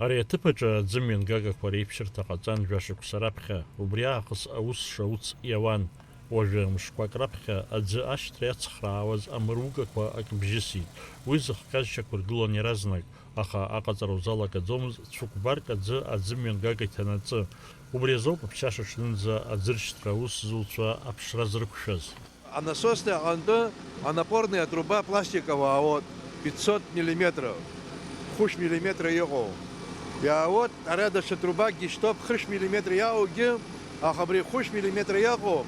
Ари аҭыԥаҿы аӡымҩан гагақәа реиԥшьырҭа ҟаҵан жәашықәса раԥхьа, убри аахыс аус шауц иауан. Уажәы мшқәак раԥхьа аӡы ашьҭра иацхраауаз амыругақәа акбжьысит. Уи зыхҟьазшьақәа ргылон иаразнак, аха аҟаҵара узалагаӡомызт цәыкәбарк аӡы аӡымҩан гага иҭанаҵы. Убри азоуп аԥшьаша аҽнынӡа аӡыршьҭра аусзуҩцәа аԥшра зрықәшәаз. Насосная антенна, напорная труба пластиковая, вот 500 миллиметров, хуш миллиметра его. Я вот рядом труба, чтоб хуш миллиметра яуги, а хабри хуш миллиметра яго,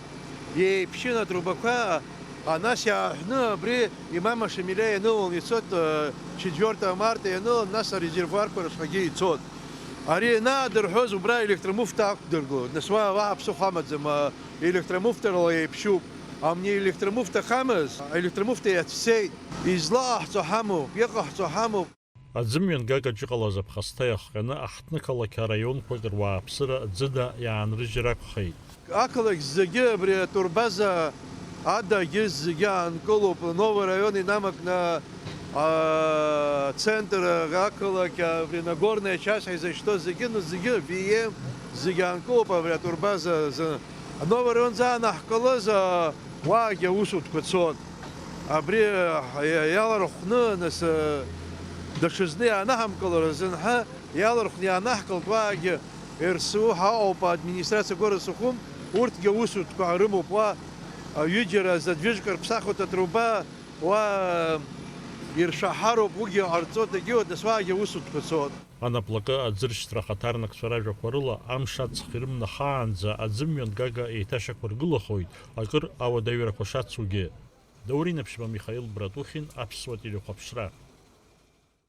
и пщина трубака, она сяхна бри имама Шамиля ну 4 марта ну нас резервуар порашаги цот. Ари надер хоз убра электромуфта дыргу, насва ва псухамад зама электромуфтер лой пшу. А мне электромуфта хамас, электромуфта ятсей, излах цохаму, яках цохаму. Аӡымҩан гагаҿ иҟалаз аԥхасҭа иахҟьаны аҳҭнықалақь араионқәак руааԥсыра аӡыда иаанрыжьыр акәхеит. Ақалақь зегьы абри атурбаза адагьы зегьы аанкылоуп, новый район инамак на центр ақалақь, абри Нагорная часть, за что зегьы, ну зегьы вием, зегьы аанкылоуп абри атурбаза. Новый район занаҳкылыз уаагьы аусутәқәа цон. Абри иалархәны нас даҽазны иаанаҳамкылара азынҳа иалархәны иаанаҳкылт уаагьы РСУ ҳаҟоуп администрациа город Сухум, урҭгьы аусутәқәа рымоуп уа ҩыџьара задвижка рԥсахуеит атруба, уа иршаҳароуп, уигьы ҟарҵоит, егьиуеит, нас уаагьы аусутәқәа цон. Анаплакы аӡыршьҭра ахаҭарнакцәа ражәақәа рыла амш аҵх ирымнахаанӡа аӡымҩан гага еиҭашьақәыргылахоит, акыр ауадаҩрақәа шацугьы. Даурин Аԥшьба, Михаил Братухин, Аԥсуа телехәаԥшра.